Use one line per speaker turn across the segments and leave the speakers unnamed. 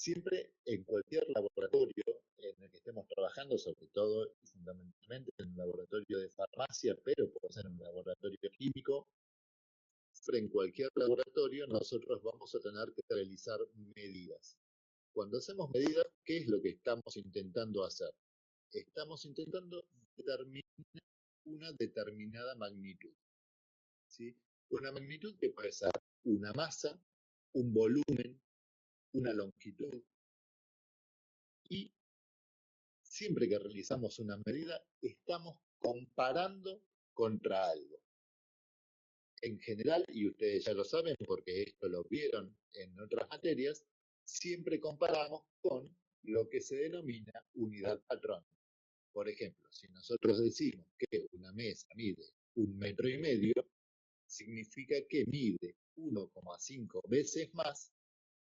Siempre en cualquier laboratorio en el que estemos trabajando, sobre todo y fundamentalmente en un laboratorio de farmacia, pero puede ser un laboratorio químico, siempre en cualquier laboratorio nosotros vamos a tener que realizar medidas. Cuando hacemos medidas, ¿qué es lo que estamos intentando hacer? Estamos intentando determinar una determinada magnitud, ¿sí? Una magnitud que puede ser una masa, un volumen, una longitud, y siempre que realizamos una medida estamos comparando contra algo. En general, y ustedes ya lo saben porque esto lo vieron en otras materias, siempre comparamos con lo que se denomina unidad patrón. Por ejemplo, si nosotros decimos que una mesa mide 1,5 metros, significa que mide 1,5 veces más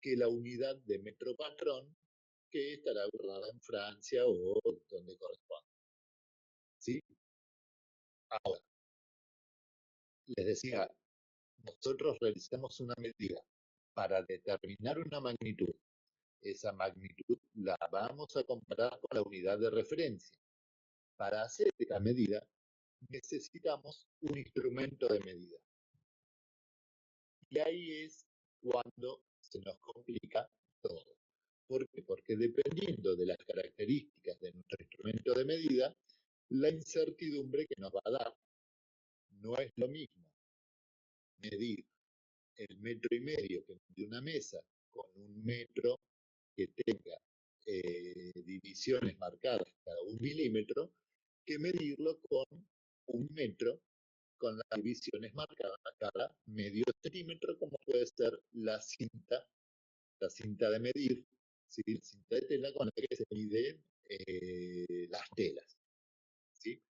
que la unidad de metro patrón que estará guardada en Francia o donde corresponda. ¿Sí? Ahora, les decía, nosotros realizamos una medida para determinar una magnitud. Esa magnitud la vamos a comparar con la unidad de referencia. Para hacer esta medida necesitamos un instrumento de medida. Y ahí es cuando se nos complica todo. ¿Por qué? Porque dependiendo de las características de nuestro instrumento de medida, la incertidumbre que nos va a dar no es lo mismo medir el 1,5 metros que mide una mesa con 1 metro que tenga divisiones marcadas cada 1 milímetro, que medirlo con 1 metro con las divisiones marcadas cada medio centímetro, como puede ser la cinta de medir, ¿sí? La cinta de tela con la que se miden las telas, ¿sí?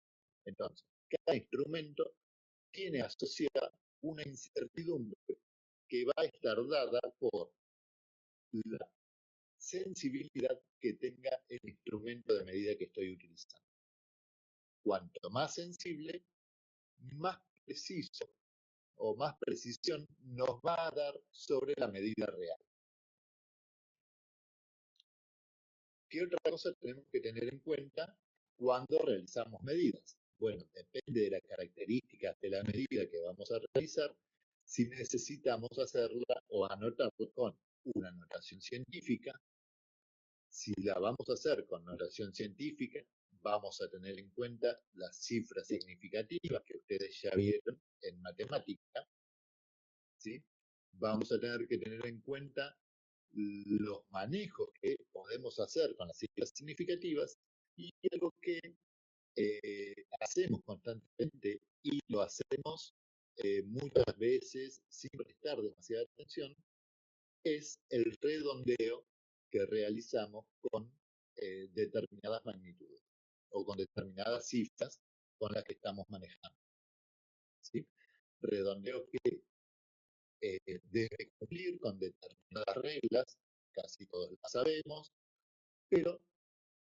Entonces, cada instrumento tiene asociada una incertidumbre que va a estar dada por la sensibilidad que tenga el instrumento de medida que estoy utilizando. Cuanto más sensible, más preciso o más precisión nos va a dar sobre la medida real. ¿Qué otra cosa tenemos que tener en cuenta cuando realizamos medidas? Bueno, depende de las características de la medida que vamos a realizar, si necesitamos hacerla o anotarla con una notación científica. Si la vamos a hacer con notación científica, vamos a tener en cuenta las cifras significativas que ustedes ya vieron en matemática, ¿sí? Vamos a tener que tener en cuenta los manejos que podemos hacer con las cifras significativas, y algo que hacemos constantemente y lo hacemos muchas veces sin prestar demasiada atención, es el redondeo que realizamos con determinadas magnitudes o con determinadas cifras con las que estamos manejando, ¿sí? Redondeo que debe cumplir con determinadas reglas, casi todos las sabemos, pero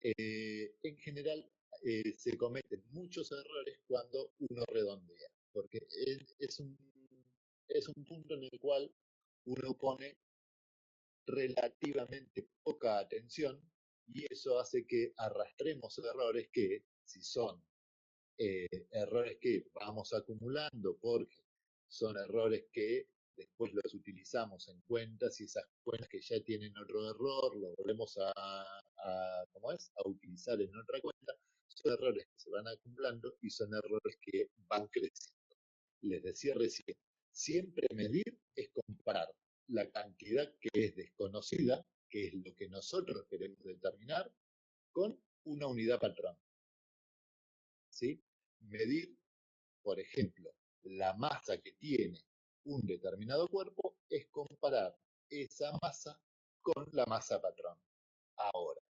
en general se cometen muchos errores cuando uno redondea, porque es un punto en el cual uno pone relativamente poca atención, y eso hace que arrastremos errores que, si son errores que vamos acumulando, porque son errores que después los utilizamos en cuentas, y esas cuentas que ya tienen otro error, lo volvemos ¿cómo es? A utilizar en otra cuenta, son errores que se van acumulando y son errores que van creciendo. Les decía recién, siempre medir es comparar la cantidad que es desconocida, que es lo que nosotros queremos determinar, con una unidad patrón, ¿sí? Medir, por ejemplo, la masa que tiene un determinado cuerpo es comparar esa masa con la masa patrón. Ahora,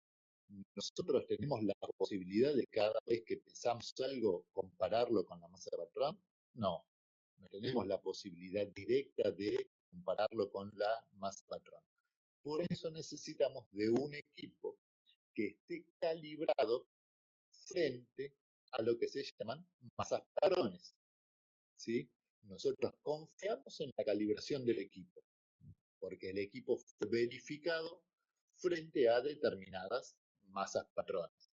¿nosotros tenemos la posibilidad de cada vez que pesamos algo compararlo con la masa patrón? No, no tenemos la posibilidad directa de compararlo con la masa patrón. Por eso necesitamos de un equipo que esté calibrado frente a lo que se llaman masas patrones, ¿sí? Nosotros confiamos en la calibración del equipo, porque el equipo fue verificado frente a determinadas masas patronas.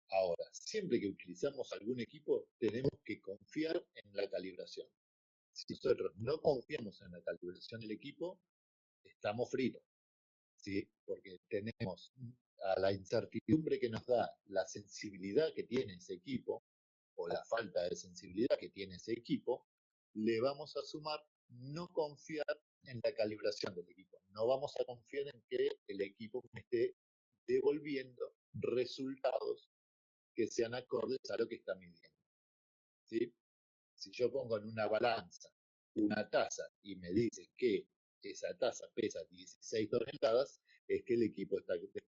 Ahora, siempre que utilizamos algún equipo, tenemos que confiar en la calibración. Si nosotros no confiamos en la calibración del equipo, estamos fritos, ¿sí? Porque tenemos a la incertidumbre que nos da la sensibilidad que tiene ese equipo, o la falta de sensibilidad que tiene ese equipo, le vamos a sumar no confiar en la calibración del equipo. No vamos a confiar en que el equipo me esté devolviendo resultados que sean acordes a lo que está midiendo, ¿sí? Si yo pongo en una balanza una taza y me dice que esa taza pesa 16 toneladas, es que el equipo está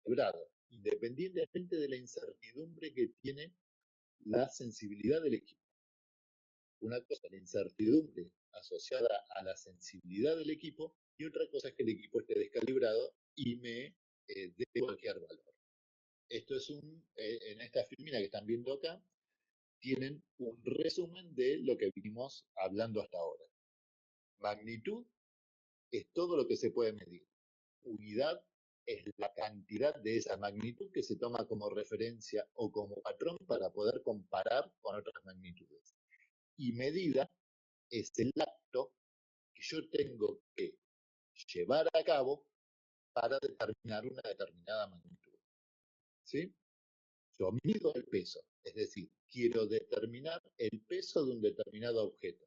quebrado, independientemente de la incertidumbre que tiene la sensibilidad del equipo. Una cosa es la incertidumbre asociada a la sensibilidad del equipo y otra cosa es que el equipo esté descalibrado y me dé cualquier valor. Esto es en esta filmina que están viendo acá, tienen un resumen de lo que vinimos hablando hasta ahora. Magnitud es todo lo que se puede medir. Unidad es la cantidad de esa magnitud que se toma como referencia o como patrón para poder comparar con otras magnitudes. Y medida es el acto que yo tengo que llevar a cabo para determinar una determinada magnitud. ¿Sí? Yo mido el peso, es decir, quiero determinar el peso de un determinado objeto.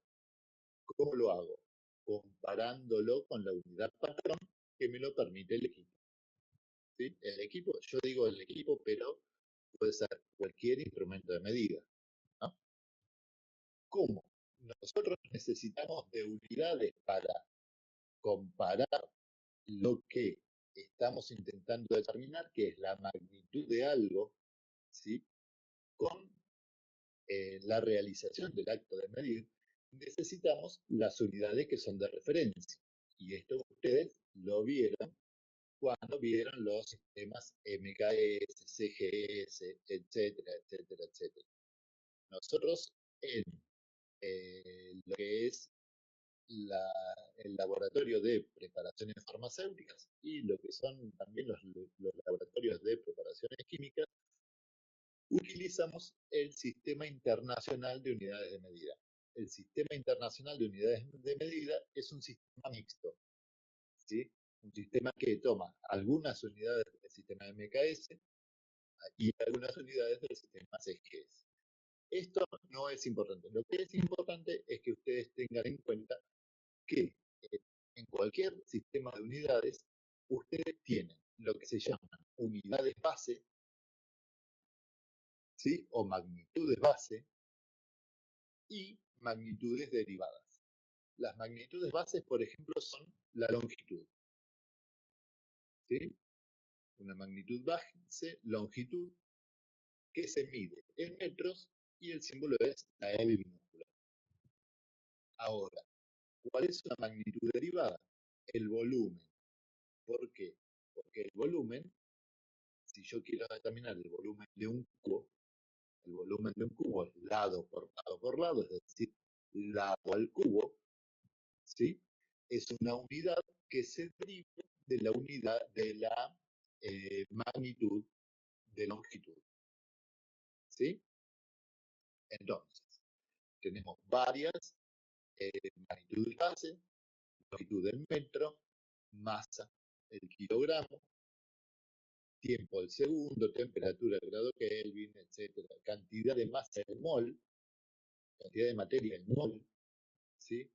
¿Cómo lo hago? Comparándolo con la unidad patrón que me lo permite el equipo. ¿Sí? El equipo, yo digo el equipo, pero puede ser cualquier instrumento de medida, ¿no? ¿Cómo? Nosotros necesitamos de unidades para comparar lo que estamos intentando determinar, que es la magnitud de algo, ¿sí? Con la realización del acto de medir, necesitamos las unidades que son de referencia. Y esto ustedes lo vieron cuando vieron los sistemas MKS, CGS, etcétera, etcétera, etcétera. Nosotros en lo que es el laboratorio de preparaciones farmacéuticas y lo que son también los laboratorios de preparaciones químicas, utilizamos el Sistema Internacional de Unidades de Medida. El Sistema Internacional de Unidades de Medida es un sistema mixto, ¿sí? Un sistema que toma algunas unidades del sistema MKS y algunas unidades del sistema CGS. Esto no es importante. Lo que es importante es que ustedes tengan en cuenta que en cualquier sistema de unidades, ustedes tienen lo que se llaman unidades base, ¿sí? O magnitudes base y magnitudes derivadas. Las magnitudes bases, por ejemplo, son la longitud, ¿sí? Una magnitud base, longitud, que se mide en metros y el símbolo es la M minúscula. Ahora, ¿cuál es la magnitud derivada? El volumen. ¿Por qué? Porque el volumen, si yo quiero determinar el volumen de un cubo, el volumen de un cubo es lado por lado, es decir, lado al cubo, ¿sí? Es una unidad que se deriva de la unidad de la magnitud de longitud, ¿sí? Entonces, tenemos varias magnitudes base, longitud del metro, masa, el kilogramo, tiempo del segundo, temperatura, grado Kelvin, etcétera, cantidad de masa en mol, cantidad de materia en mol, ¿sí?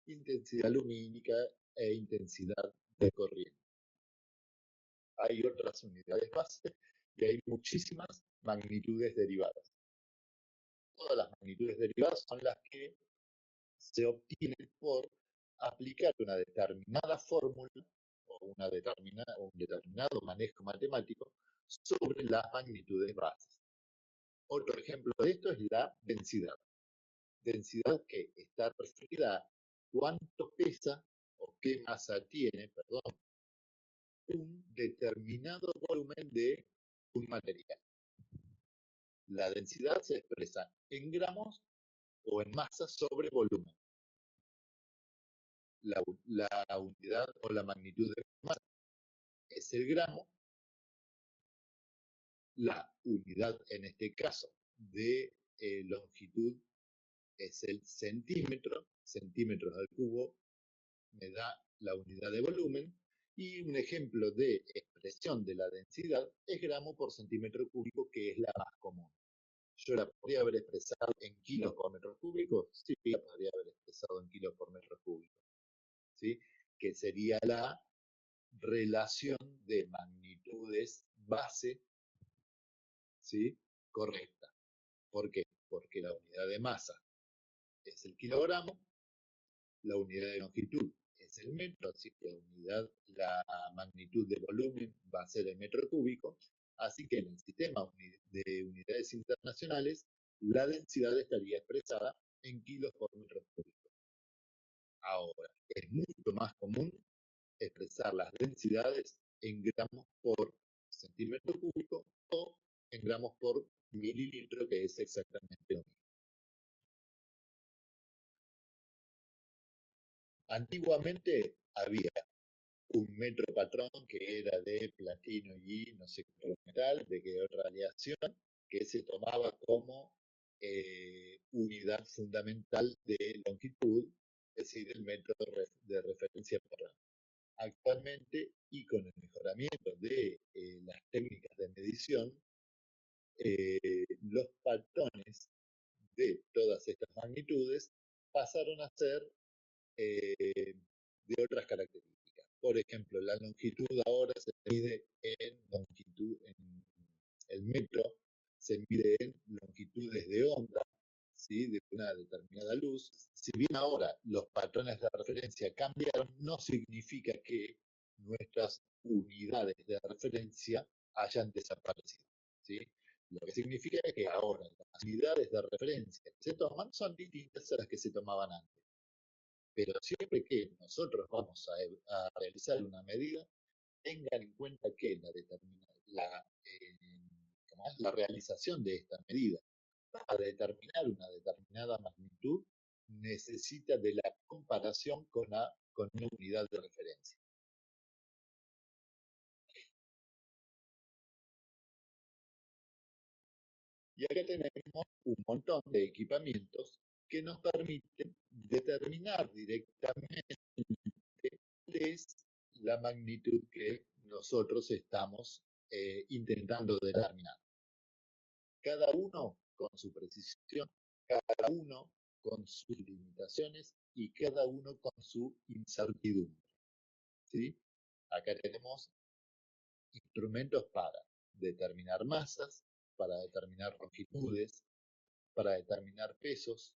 Intensidad lumínica e intensidad de corriente. Hay otras unidades base y hay muchísimas magnitudes derivadas. Todas las magnitudes derivadas son las que se obtienen por aplicar una determinada fórmula o un determinado manejo matemático sobre las magnitudes bases. Otro ejemplo de esto es la densidad. Densidad que está referida a cuánto pesa o qué masa tiene, perdón, un determinado volumen de un material. La densidad se expresa en gramos o en masa sobre volumen. La unidad o la magnitud de masa es el gramo, la unidad en este caso de longitud es el centímetro, centímetros al cubo me da la unidad de volumen, y un ejemplo de expresión de la densidad es gramo por centímetro cúbico, que es la más común. Yo la podría haber expresado en kilos por metro cúbico, sí, la podría haber expresado en kilos por metro cúbico, ¿sí? Que sería la relación de magnitudes base, ¿sí? Correcta. ¿Por qué? Porque la unidad de masa es el kilogramo, la unidad de longitud es el metro, así que la magnitud de volumen va a ser el metro cúbico, así que en el sistema de unidades internacionales la densidad estaría expresada en kilos por metro cúbico. Ahora, es mucho más común expresar las densidades en gramos por centímetro cúbico o en gramos por mililitro, que es exactamente lo mismo. Antiguamente había un metro patrón que era de platino y no sé qué metal, de qué otra aleación, que se tomaba como unidad fundamental de longitud, es decir, el metro de referencia patrón. Actualmente, y con el mejoramiento de las técnicas de medición, los patrones de todas estas magnitudes pasaron a ser de otras características. Por ejemplo, la longitud ahora se mide en longitud, en el metro se mide en longitudes de onda, ¿sí? De una determinada luz. Si bien ahora los patrones de referencia cambiaron, no significa que nuestras unidades de referencia hayan desaparecido, ¿sí? Lo que significa que ahora las unidades de referencia que se toman son distintas a las que se tomaban antes. Pero siempre que nosotros vamos a realizar una medida, tengan en cuenta que la realización de esta medida para determinar una determinada magnitud necesita de la comparación con una unidad de referencia. Y acá tenemos un montón de equipamientos que nos permiten determinar directamente cuál es la magnitud que nosotros estamos intentando determinar. Cada uno con su precisión, cada uno con sus limitaciones y cada uno con su incertidumbre, ¿sí? Acá tenemos instrumentos para determinar masas, para determinar longitudes, para determinar pesos,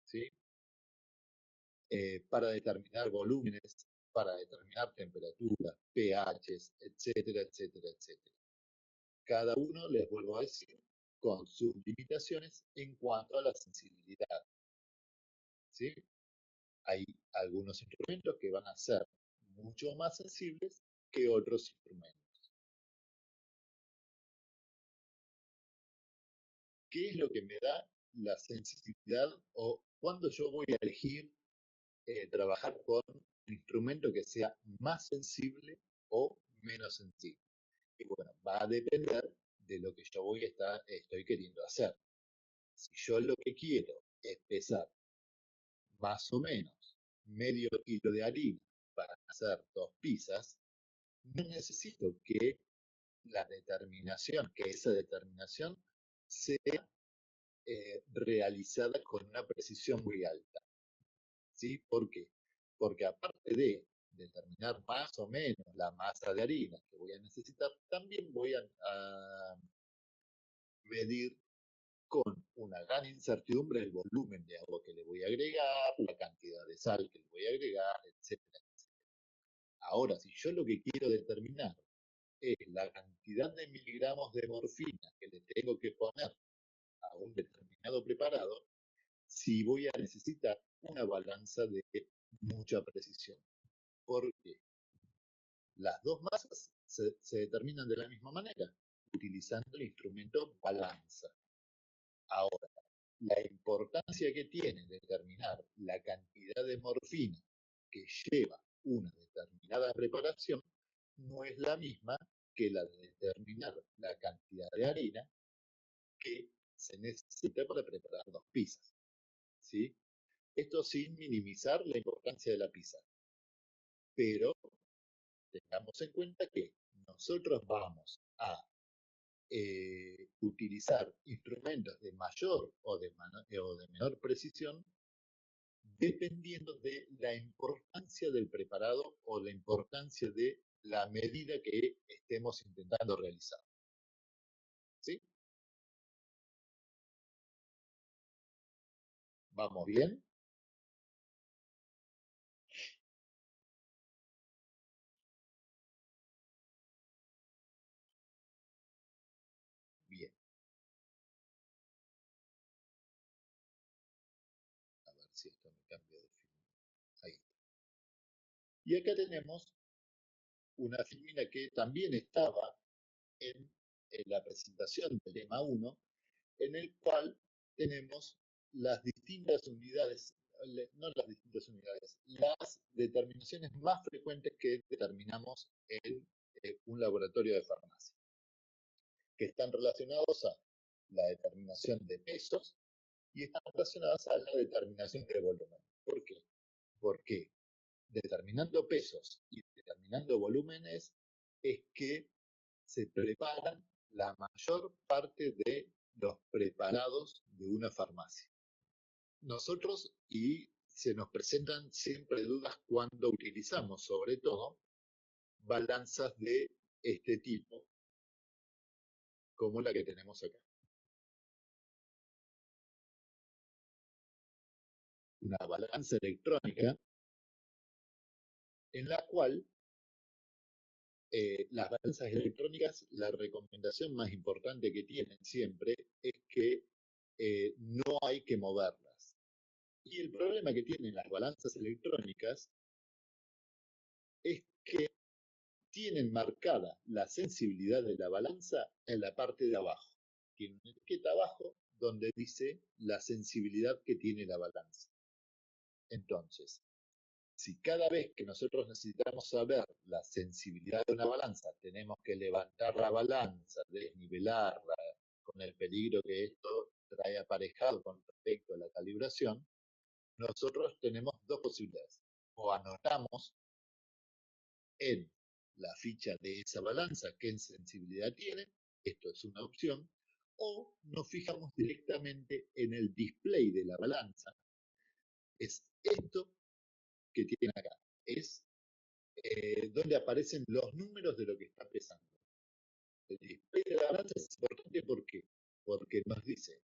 ¿sí? Para determinar volúmenes, para determinar temperaturas, pHs, etcétera, etcétera, etcétera. Cada uno, les vuelvo a decir, con sus limitaciones en cuanto a la sensibilidad, ¿sí? Hay algunos instrumentos que van a ser mucho más sensibles que otros instrumentos. ¿Qué es lo que me da la sensibilidad o cuándo yo voy a elegir trabajar con un instrumento que sea más sensible o menos sensible? Y bueno, va a depender de lo que yo estoy queriendo hacer. Si yo lo que quiero es pesar más o menos medio kilo de harina para hacer 2 pizzas, no necesito que esa determinación sea realizada con una precisión muy alta, ¿sí? ¿Por qué? Porque aparte de determinar más o menos la masa de harina que voy a necesitar, también voy a medir con una gran incertidumbre el volumen de agua que le voy a agregar, la cantidad de sal que le voy a agregar, etcétera, etcétera. Ahora, si yo lo que quiero determinar es la cantidad de miligramos de morfina que le tengo que poner a un determinado preparado, sí voy a necesitar una balanza de mucha precisión. Porque las dos masas se determinan de la misma manera, utilizando el instrumento balanza. Ahora, la importancia que tiene determinar la cantidad de morfina que lleva una determinada preparación no es la misma que la de determinar la cantidad de harina que se necesita para preparar 2 pizzas, ¿sí? Esto sin minimizar la importancia de la pizza, pero tengamos en cuenta que nosotros vamos a utilizar instrumentos de mayor o de menor precisión dependiendo de la importancia del preparado o la importancia de la medida que estemos intentando realizar. ¿Sí? ¿Vamos bien? Bien. A ver si esto me cambia de film. Ahí está. Y acá tenemos una filmina que también estaba en la presentación del tema 1, en el cual tenemos las distintas unidades, no las distintas unidades, las determinaciones más frecuentes que determinamos en un laboratorio de farmacia, que están relacionados a la determinación de pesos y están relacionadas a la determinación de volumen. ¿Por qué? Porque determinando pesos y determinando volúmenes es que se preparan la mayor parte de los preparados de una farmacia. Nosotros, y se nos presentan siempre dudas cuando utilizamos, sobre todo, balanzas de este tipo, como la que tenemos acá. Una balanza electrónica en la cual las balanzas electrónicas, la recomendación más importante que tienen siempre es que no hay que moverlas. Y el problema que tienen las balanzas electrónicas es que tienen marcada la sensibilidad de la balanza en la parte de abajo. Tiene una etiqueta abajo donde dice la sensibilidad que tiene la balanza. Entonces, si cada vez que nosotros necesitamos saber la sensibilidad de una balanza, tenemos que levantar la balanza, desnivelarla, con el peligro que esto trae aparejado con respecto a la calibración, nosotros tenemos dos posibilidades. O anotamos en la ficha de esa balanza qué sensibilidad tiene, esto es una opción, o nos fijamos directamente en el display de la balanza, es esto que tiene acá, es donde aparecen los números de lo que está pesando. El display de la balanza es importante porque nos dice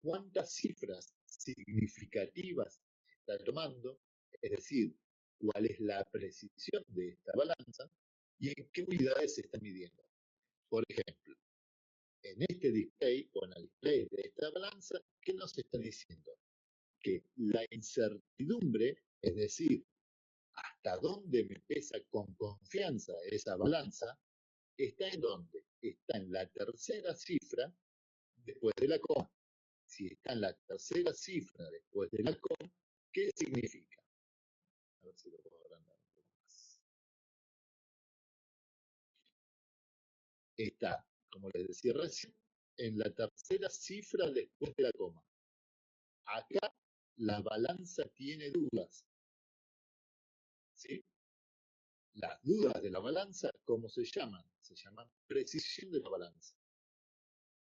cuántas cifras significativas está tomando, es decir, cuál es la precisión de esta balanza y en qué unidades se está midiendo. Por ejemplo, en este display o en el display de esta balanza, ¿qué nos está diciendo? Que la incertidumbre, es decir, hasta dónde me pesa con confianza esa balanza, está en dónde? Está en la tercera cifra después de la coma. Si está en la tercera cifra después de la coma, ¿qué significa? A ver si lo puedo agrandar un poco más. Está, como les decía recién, en la tercera cifra después de la coma. Acá la balanza tiene dudas. ¿Sí? Las dudas de la balanza, ¿cómo se llaman? Se llaman precisión de la balanza.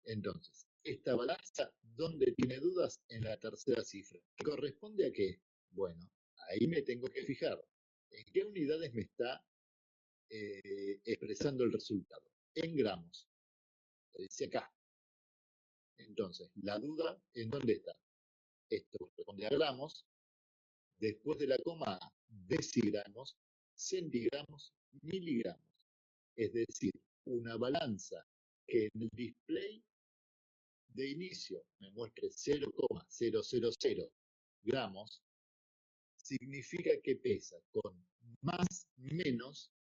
Entonces, esta balanza, ¿dónde tiene dudas? En la tercera cifra. ¿Corresponde a qué? Bueno, ahí me tengo que fijar. ¿En qué unidades me está expresando el resultado? En gramos. Lo dice acá. Entonces, la duda, ¿en dónde está? Esto corresponde a gramos. Después de la coma, decigramos, centigramos, miligramos. Es decir, una balanza que en el display de inicio me muestre 0,000 gramos, significa que pesa con más menos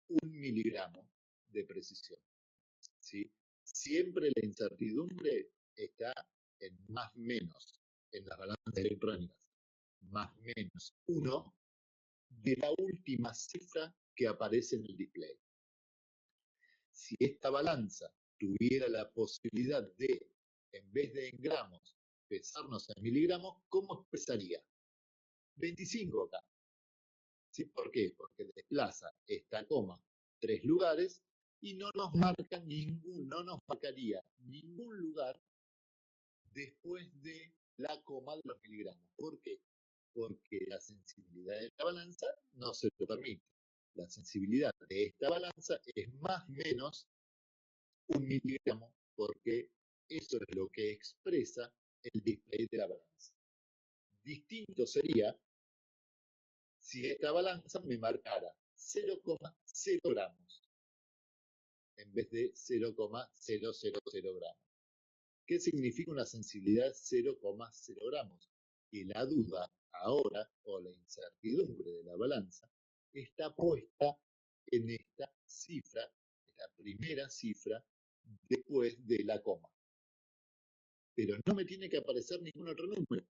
1 miligramo de precisión. ¿Sí? Siempre la incertidumbre está en más menos, en las balanzas electrónicas. Más menos 1 de la última cifra que aparece en el display. Si esta balanza tuviera la posibilidad de, en vez de en gramos, pesarnos en miligramos, ¿cómo expresaría? 25 acá. ¿Sí? ¿Por qué? Porque desplaza esta coma 3 lugares y no nos marcaría ningún lugar después de la coma de los miligramos. ¿Por qué? Porque la sensibilidad de la balanza no se lo permite. La sensibilidad de esta balanza es más o menos un miligramo, porque eso es lo que expresa el display de la balanza. Distinto sería si esta balanza me marcara 0,0 gramos en vez de 0,000 gramos. ¿Qué significa una sensibilidad de 0,0 gramos? Que la duda ahora, o la incertidumbre de la balanza, está puesta en esta cifra, la primera cifra después de la coma. Pero no me tiene que aparecer ningún otro número.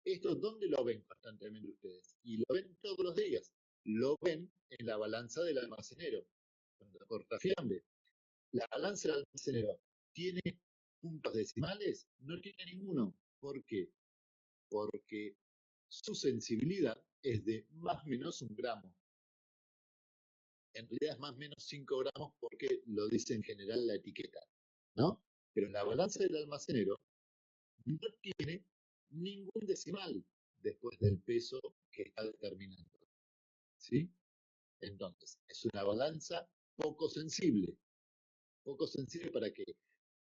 ¿Esto dónde lo ven constantemente ustedes? Y lo ven todos los días. Lo ven en la balanza del almacenero, cuando corta fiambre. La balanza del almacenero tiene puntos decimales, no tiene ninguno. ¿Por qué? Porque su sensibilidad es de más o menos 1 gramo. En realidad es más o menos 5 gramos porque lo dice en general la etiqueta, ¿no? Pero la balanza del almacenero no tiene ningún decimal después del peso que está determinando, ¿sí? Entonces, es una balanza poco sensible. ¿Poco sensible para qué?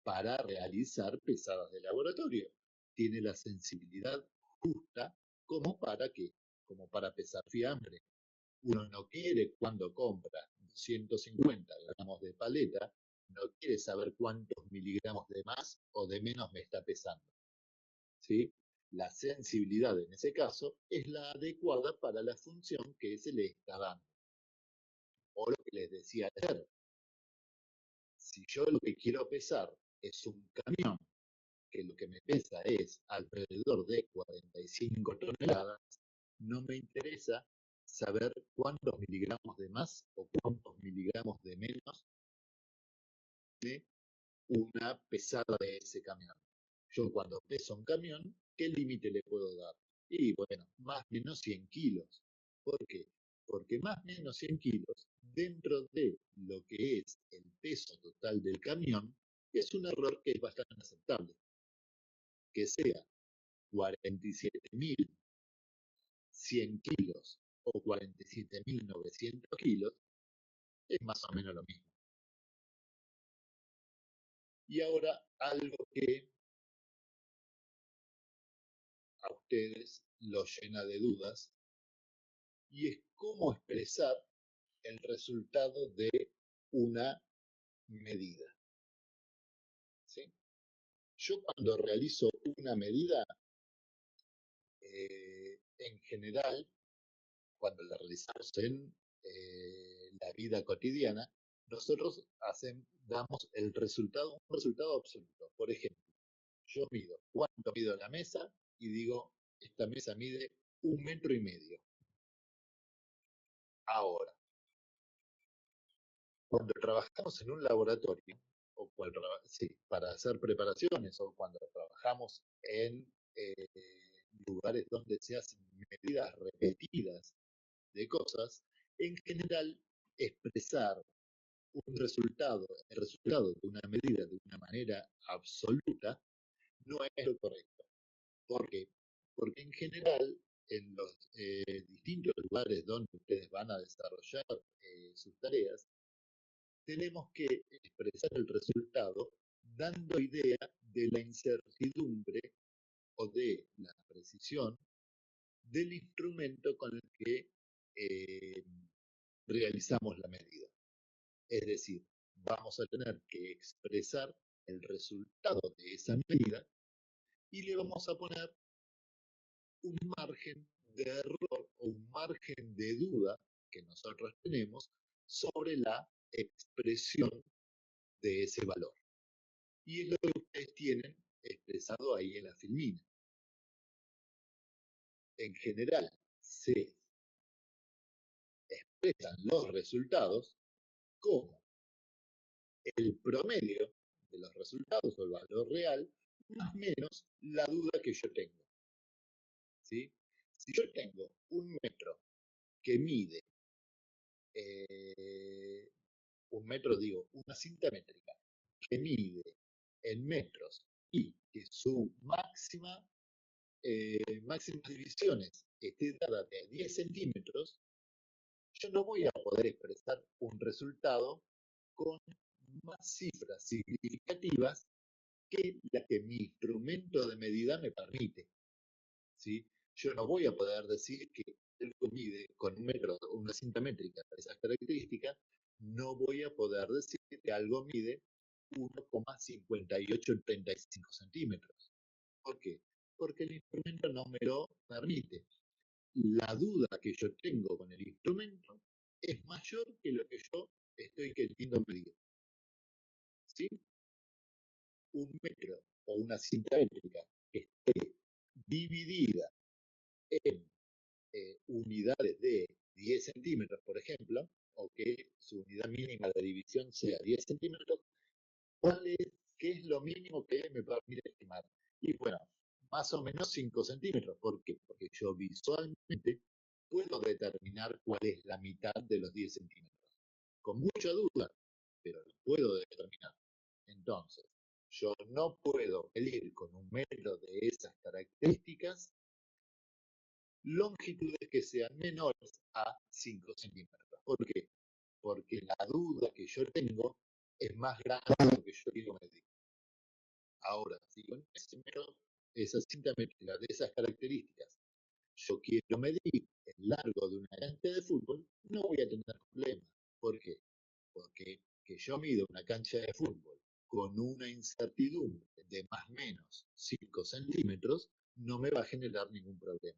Para realizar pesadas de laboratorio. Tiene la sensibilidad justa como para qué, como para pesar fiambre. Uno no quiere cuando compra 150 gramos de paleta, no quiere saber cuántos miligramos de más o de menos me está pesando. ¿Sí? La sensibilidad en ese caso es la adecuada para la función que se le está dando. O lo que les decía ayer, si yo lo que quiero pesar es un camión, que lo que me pesa es alrededor de 45 toneladas, no me interesa saber cuántos miligramos de más o cuántos miligramos de menos de una pesada de ese camión. Yo cuando peso un camión, ¿qué límite le puedo dar? Y bueno, más o menos 100 kilos. ¿Por qué? Porque más o menos 100 kilos, dentro de lo que es el peso total del camión, es un error que es bastante aceptable. Que sea 47.100 kilos o 47.900 kilos, es más o menos lo mismo. Y ahora algo que a ustedes los llena de dudas, y es cómo expresar el resultado de una medida. ¿Sí? Yo cuando realizo una medida, en general, cuando la realizamos en la vida cotidiana, nosotros damos un resultado absoluto. Por ejemplo, yo mido cuánto mido la mesa y digo, esta mesa mide 1,5 metros. Ahora, cuando trabajamos en un laboratorio, o sí, para hacer preparaciones, o cuando trabajamos en eh, lugares donde se hacen medidas repetidas de cosas, en general expresar el resultado de una medida de una manera absoluta no es lo correcto. ¿Por qué? Porque en general en los distintos lugares donde ustedes van a desarrollar sus tareas, tenemos que expresar el resultado dando idea de la incertidumbre o de la precisión del instrumento con el que eh, realizamos la medida. Es decir, vamos a tener que expresar el resultado de esa medida y le vamos a poner un margen de error o un margen de duda que nosotros tenemos sobre la expresión de ese valor. Y es lo que ustedes tienen expresado ahí en la filmina. En general, se expresan los resultados como el promedio de los resultados o el valor real, más o menos la duda que yo tengo. ¿Sí? Si yo tengo un metro que mide, eh, un metro digo, una cinta métrica que mide en metros y que su máximas divisiones esté dada de 10 centímetros, yo no voy a poder expresar un resultado con más cifras significativas que la que mi instrumento de medida me permite. ¿Sí? Yo no voy a poder decir que algo mide con un metro, una cinta métrica de esas características, no voy a poder decir que algo mide 1,5835 centímetros. ¿Por qué? Porque el instrumento no me lo permite. La duda que yo tengo con el instrumento es mayor que lo que yo estoy queriendo medir. ¿Sí? Un metro o una cinta métrica que esté dividida en unidades de 10 centímetros, por ejemplo, o que su unidad mínima de división sea 10 centímetros, ¿qué es lo mínimo que me permite estimar? Y bueno, más o menos 5 centímetros. ¿Por qué? Porque yo visualmente puedo determinar cuál es la mitad de los 10 centímetros. Con mucha duda, pero lo puedo determinar. Entonces, yo no puedo medir con un metro de esas características longitudes que sean menores a 5 centímetros. ¿Por qué? Porque la duda que yo tengo es más grande de lo que yo quiero medir. Ahora, si con ese metro, esa cinta métrica de esas características, yo quiero medir el largo de una cancha de fútbol, no voy a tener problema. ¿Por qué? Porque que yo mido una cancha de fútbol con una incertidumbre de más o menos 5 centímetros, no me va a generar ningún problema.